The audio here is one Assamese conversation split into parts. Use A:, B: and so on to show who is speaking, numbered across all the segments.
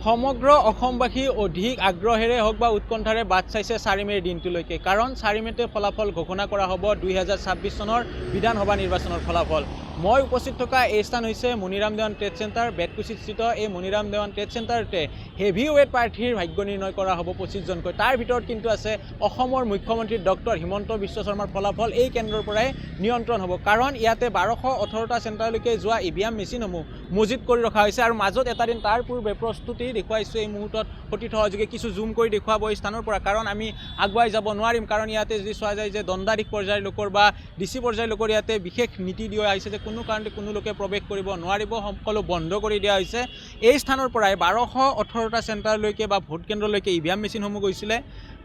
A: সমগ্ৰ অসমবাসী অধিক আগ্ৰহেৰে হওক বা উৎকণ্ঠাৰে বাট চাইছে 4 মেৰ দিনটোলৈকে কাৰণ 4 মেতে ফলাফল ঘোষণা কৰা হ'ব 2026 চনৰ বিধানসভা নিৰ্বাচনৰ ফলাফল। মই উপস্থিত থকা এই স্থান হৈছে মনিৰাম দেৱান ট্ৰেড চেণ্টাৰ বেতকুছিস্থিত এই মনিৰাম দেৱান ট্ৰেড চেণ্টাৰতে হেভি ৱেট প্ৰাৰ্থীৰ ভাগ্য নিৰ্ণয় কৰা হ'ব 25 জনকৈ। তাৰ ভিতৰত কিন্তু আছে অসমৰ মুখ্যমন্ত্ৰী ডক্টৰ হিমন্ত বিশ্ব শৰ্মাৰ ফলাফল এই কেন্দ্ৰৰ পৰাই নিয়ন্ত্ৰণ হ'ব কাৰণ ইয়াতে 1218টা চেণ্টাৰলৈকে যোৱা ইভিএম মেচিনসমূহ মজুত কৰি ৰখা হৈছে আৰু মাজত এটা দিন তাৰ পূৰ্বে প্ৰস্তুতি দেখুৱাইছোঁ এই মুহূৰ্তত সতীৰ্থ সহযোগে কিছু জুম কৰি দেখুৱাব এই স্থানৰ পৰা কাৰণ আমি আগুৱাই যাব নোৱাৰিম কাৰণ ইয়াতে যদি চোৱা যায় যে দণ্ডাধীশ পৰ্যায়ৰ লোকৰ বা ডিচি পৰ্যায়ৰ লোকৰ ইয়াতে বিশেষ নীতি দিয়া হৈছে যে কোনো কাৰণতে কোনো লোকে প্ৰৱেশ কৰিব নোৱাৰিব, সকলো বন্ধ কৰি দিয়া হৈছে। এই স্থানৰ পৰাই 1218টা চেণ্টাৰলৈকে বা ভোট কেন্দ্ৰলৈকে ইভিএম মেচিনসমূহ গৈছিলে।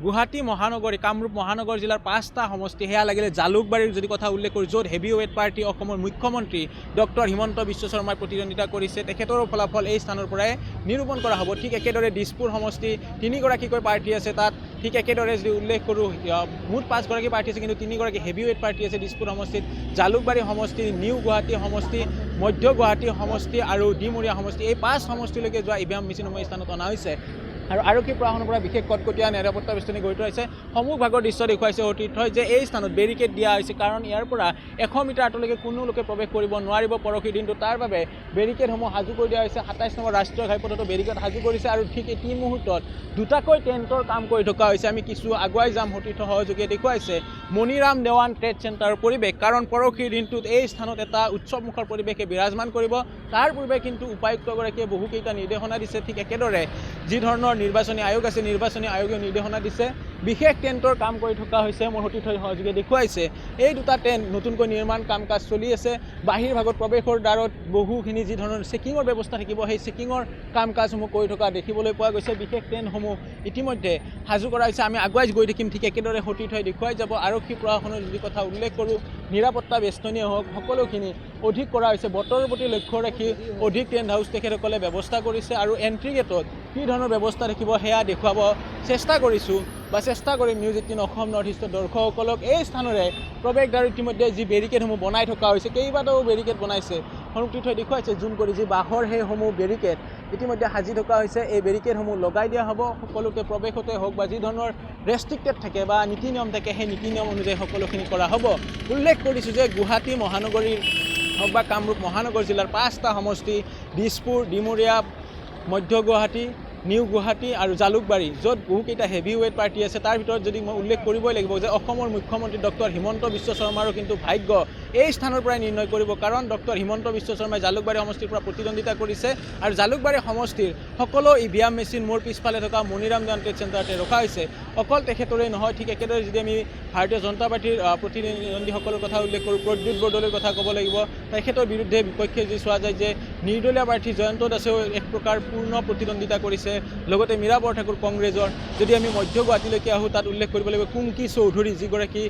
A: গুৱাহাটী মহানগৰী কামৰূপ মহানগৰ জিলাৰ 5টা সমষ্টি সেয়া লাগিলে জালুকবাৰীৰ যদি কথা উল্লেখ কৰোঁ য'ত হেভি ৱেট পাৰ্টি অসমৰ মুখ্যমন্ত্ৰী ডক্টৰ হিমন্ত বিশ্ব শৰ্মাই প্ৰতিদ্বন্দ্বিতা কৰিছে তেখেতৰো ফলাফল এই স্থানৰ পৰাই নিৰূপণ কৰা হ'ব। ঠিক একেদৰে দিছপুৰ সমষ্টি 3গৰাকীকৈ পাৰ্টি আছে তাত ঠিক একেদৰে যদি উল্লেখ কৰোঁ মুঠ 5গৰাকী পাৰ্টি আছে কিন্তু 3গৰাকী হেভি ৱেট পাৰ্টি আছে দিছপুৰ সমষ্টিত। জালুকবাৰী সমষ্টি, নিউ গুৱাহাটী সমষ্টি, মধ্য গুৱাহাটী সমষ্টি আৰু ডিমৰীয়া সমষ্টি এই 5 সমষ্টিলৈকে যোৱা ইভিএম মেচিনসমূহ স্থানত অনা হৈছে আৰু আৰক্ষী প্ৰশাসনৰ পৰা বিশেষ কটকটীয়া নিৰাপত্তা বেষ্টনী গঢ়ি তোলা হৈছে। সন্মুখভাগৰ দৃশ্য দেখুৱাইছে সতীৰ্থই যে এই স্থানত বেৰিকেড দিয়া হৈছে কাৰণ ইয়াৰ পৰা 100 মিটাৰ আঁতৰলৈকে কোনো লোকে প্ৰৱেশ কৰিব নোৱাৰিব পৰহি দিনটো। তাৰ বাবে বেৰিকেডসমূহ সাজু কৰি দিয়া হৈছে। 27 নম্বৰ ৰাষ্ট্ৰীয় ঘাইপথতো বেৰিকেড সাজু কৰিছে আৰু ঠিক এই মুহূৰ্তত দুটাকৈ টেণ্টৰ কাম কৰি থকা হৈছে। আমি কিছু আগুৱাই যাম সতীৰ্থ সহযোগে দেখুৱাইছে মনিৰাম দেৱান ট্ৰেড চেণ্টাৰৰ পৰিৱেশ কাৰণ পৰহিৰ দিনটোত এই স্থানত এটা উৎসৱমুখৰ পৰিৱেশে বিৰাজমান কৰিব। তাৰ পূৰ্বে কিন্তু উপায়ুক্তগৰাকীয়ে বহুকেইটা নিৰ্দেশনা দিছে। ঠিক একেদৰে যি ধৰণৰ নিৰ্বাচনী আয়োগ আছে নিৰ্বাচনী আয়োগে নিৰ্দেশনা দিছে বিশেষ টেণ্টৰ কাম কৰি থকা হৈছে। মোৰ সতীৰ্থ সহযোগে দেখুৱাইছে এই দুটা টেণ্ট নতুনকৈ নিৰ্মাণ কাম কাজ চলি আছে। বাহিৰ ভাগত প্ৰৱেশৰ দ্বাৰত বহুখিনি যি ধৰণৰ চেকিঙৰ ব্যৱস্থা থাকিব সেই চেকিঙৰ কাম কাজসমূহ কৰি থকা দেখিবলৈ পোৱা গৈছে। বিশেষ টেণ্টসমূহ ইতিমধ্যে সাজু কৰা হৈছে। আমি আগুৱাই গৈ থাকিম ঠিক একেদৰে সতীৰ্থই দেখুৱাই যাব। আৰক্ষী প্ৰশাসনৰ যদি কথা উল্লেখ কৰোঁ নিৰাপত্তা বেষ্টনীয়ে হওক সকলোখিনি অধিক কৰা হৈছে। বতৰৰ প্ৰতি লক্ষ্য ৰাখি অধিক টেণ্ট হাউচ তেখেতসকলে ব্যৱস্থা কৰিছে আৰু এণ্ট্ৰি গেটত কি ধৰণৰ ব্যৱস্থা থাকিব সেয়া দেখুৱাব চেষ্টা কৰিছোঁ বা চেষ্টা কৰিম নিউজ 18 অসম নৰ্থ ইষ্টৰ দৰ্শকসকলক। এই স্থানৰে প্ৰৱেশদ্বাৰ ইতিমধ্যে যি বেৰিকেডসমূহ বনাই থকা হৈছে কেইবাটাও বেৰিকেড বনাইছে সতীৰ্থই দেখুৱাইছে জুম কৰি যি বাঁহৰ সেইসমূহ বেৰিকেড ইতিমধ্যে সাজি থকা হৈছে। এই বেৰিকেডসমূহ লগাই দিয়া হ'ব সকলোকে প্ৰৱেশতে হওক বা যি ধৰণৰ ৰেষ্ট্ৰিক্টেড থাকে বা নীতি নিয়ম থাকে সেই নীতি নিয়ম অনুযায়ী সকলোখিনি কৰা হ'ব। উল্লেখ কৰিছোঁ যে গুৱাহাটী মহানগৰীৰ হওক বা কামৰূপ মহানগৰ জিলাৰ 5টা সমষ্টি দিছপুৰ, ডিমৰীয়া, মধ্য গুৱাহাটী, নিউ গুৱাহাটী আৰু জালুকবাৰী য'ত বহুকেইটা হেভি ৱেট পাৰ্টি আছে তাৰ ভিতৰত যদি মই উল্লেখ কৰিবই লাগিব যে অসমৰ মুখ্যমন্ত্ৰী ডক্টৰ হিমন্ত বিশ্ব শৰ্মাৰো কিন্তু ভাগ্য এই স্থানৰ পৰাই নিৰ্ণয় কৰিব কাৰণ ডক্টৰ হিমন্ত বিশ্ব শৰ্মাই জালুকবাৰী সমষ্টিৰ পৰা প্ৰতিদ্বন্দ্বিতা কৰিছে আৰু জালুকবাৰী সমষ্টিৰ সকলো ইভিএম মেচিন মোৰ পিছফালে থকা মনিৰাম দেৱান ট্ৰেড চেণ্টাৰতে ৰখা হৈছে। অকল তেখেতৰে নহয় ঠিক একেদৰে যদি আমি ভাৰতীয় জনতা পাৰ্টীৰ প্ৰতিদ্বন্দ্বীসকলৰ কথা উল্লেখ কৰোঁ প্ৰদ্যুৎ বৰদলৈৰ কথা ক'ব লাগিব। তেখেতৰ বিৰুদ্ধে বিপক্ষে যদি চোৱা যায় যে নিৰ্দলীয় প্ৰাৰ্থী জয়ন্ত দাসেও এক প্ৰকাৰ পূৰ্ণ প্ৰতিদ্বন্দ্বিতা কৰিছে লগতে মীৰা বৰঠাকুৰ কংগ্ৰেছৰ। যদি আমি মধ্য গুৱাহাটীলৈকে আহোঁ তাত উল্লেখ কৰিব লাগিব কুংকি চৌধুৰী যিগৰাকী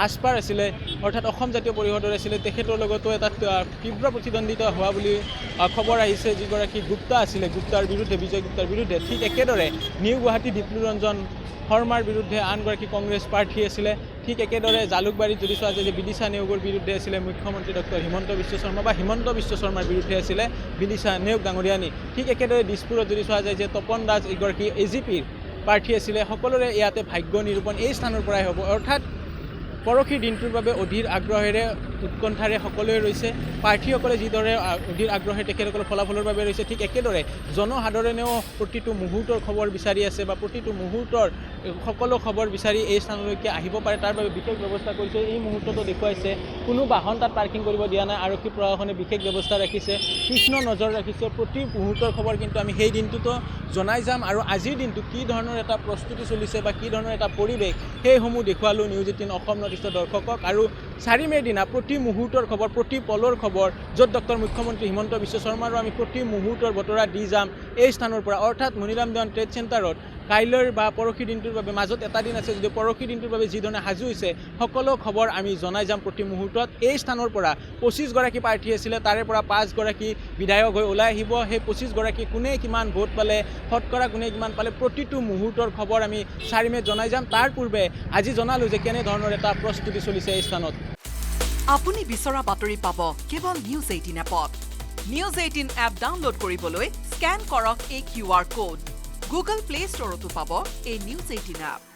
A: আছপাৰ আছিলে অৰ্থাৎ অসম জাতীয় পৰিষদৰ আছিলে তেখেতৰ লগতো এটা তীব্ৰ প্ৰতিদ্বন্দ্বিতা হোৱা বুলি খবৰ আহিছে। যিগৰাকী গুপ্তা আছিলে গুপ্তাৰ বিৰুদ্ধে বিজয় গুপ্তাৰ বিৰুদ্ধে ঠিক একেদৰে নিউ গুৱাহাটী দীপলুৰঞ্জন শৰ্মাৰ বিৰুদ্ধে আনগৰাকী কংগ্ৰেছ প্ৰাৰ্থী আছিলে। ঠিক একেদৰে জালুকবাৰীত যদি চোৱা যায় যে বিদিশা নেওগৰ বিৰুদ্ধে আছিলে মুখ্যমন্ত্ৰী ডক্টৰ হিমন্ত বিশ্ব শৰ্মা বা হিমন্ত বিশ্ব শৰ্মাৰ বিৰুদ্ধে আছিলে বিদিশা নেওগ ডাঙৰীয়ানী। ঠিক একেদৰে দিছপুৰত যদি চোৱা যায় যে তপন দাস এগৰাকী এজিপিৰ প্ৰাৰ্থী আছিলে। সকলোৰে ইয়াতে ভাগ্য নিৰূপণ এই স্থানৰ পৰাই হ'ব অৰ্থাৎ পৰহিৰ দিনটোৰ বাবে অধীৰ আগ্ৰহেৰে উৎকণ্ঠাৰে সকলোৱে ৰৈছে। প্ৰাৰ্থীসকলে যিদৰে অধীৰ আগ্ৰহে তেখেতসকলৰ ফলাফলৰ বাবে ৰৈছে ঠিক একেদৰে জনসাধাৰণেও প্ৰতিটো মুহূৰ্তৰ খবৰ বিচাৰি আছে বা প্ৰতিটো মুহূৰ্তৰ সকলো খবৰ বিচাৰি এই স্থানলৈকে আহিব পাৰে তাৰ বাবে বিশেষ ব্যৱস্থা কৰিছে। এই মুহূৰ্ততো দেখুৱাইছে কোনো বাহন তাত পাৰ্কিং কৰিব দিয়া নাই। আৰক্ষী প্ৰশাসনে বিশেষ ব্যৱস্থা ৰাখিছে, তীক্ষ্ণ নজৰ ৰাখিছে। প্ৰতি মুহূৰ্তৰ খবৰ কিন্তু আমি সেই দিনটোতো জনাই যাম আৰু আজিৰ দিনটো কি ধৰণৰ এটা প্ৰস্তুতি চলিছে বা কি ধৰণৰ এটা পৰিৱেশ সেইসমূহ দেখুৱালোঁ নিউজ 18 অসম নৰ্থ ইষ্টৰ দৰ্শকক। আৰু 4 মেৰ দিনা প্ৰতি মুহূৰ্তৰ খবৰ প্ৰতি পলৰ খবৰ য'ত ডক্টৰ মুখ্যমন্ত্ৰী হিমন্ত বিশ্ব শৰ্মাৰো আমি প্ৰতি মুহূৰ্তৰ বতৰা দি যাম এই স্থানৰ পৰা অৰ্থাৎ মনিৰাম দেৱান ট্ৰেড চেণ্টাৰত। কাইলৈৰ বা পৰহি দিনটোৰ বাবে মাজত এটা দিন আছে যদি পৰহি দিনটোৰ বাবে যিধৰণে সাজু হৈছে সকলো খবৰ আমি জনাই যাম প্ৰতি মুহূৰ্তত। এই স্থানৰ পৰা 25গৰাকী প্ৰাৰ্থী আছিলে তাৰে পৰা 5গৰাকী বিধায়ক হৈ ওলাই আহিব। সেই 25গৰাকী কোনে কিমান ভোট পালে শতকৰা কোনে কিমান পালে প্ৰতিটো মুহূৰ্তৰ খবৰ আমি 4 মেত জনাই যাম। তাৰ পূৰ্বে আজি জনালোঁ যে কেনেধৰণৰ এটা প্ৰস্তুতি চলিছে এই স্থানত।
B: আপুনি বিচৰা বাতৰি পাব কেৱল নিউজ 18 এপত। নিউজ 18 এপ ডাউনলোড কৰিবলৈ স্ক্যান কৰক এই QR code. Google Play Store তো পাব এই নিউজ 18 এপ।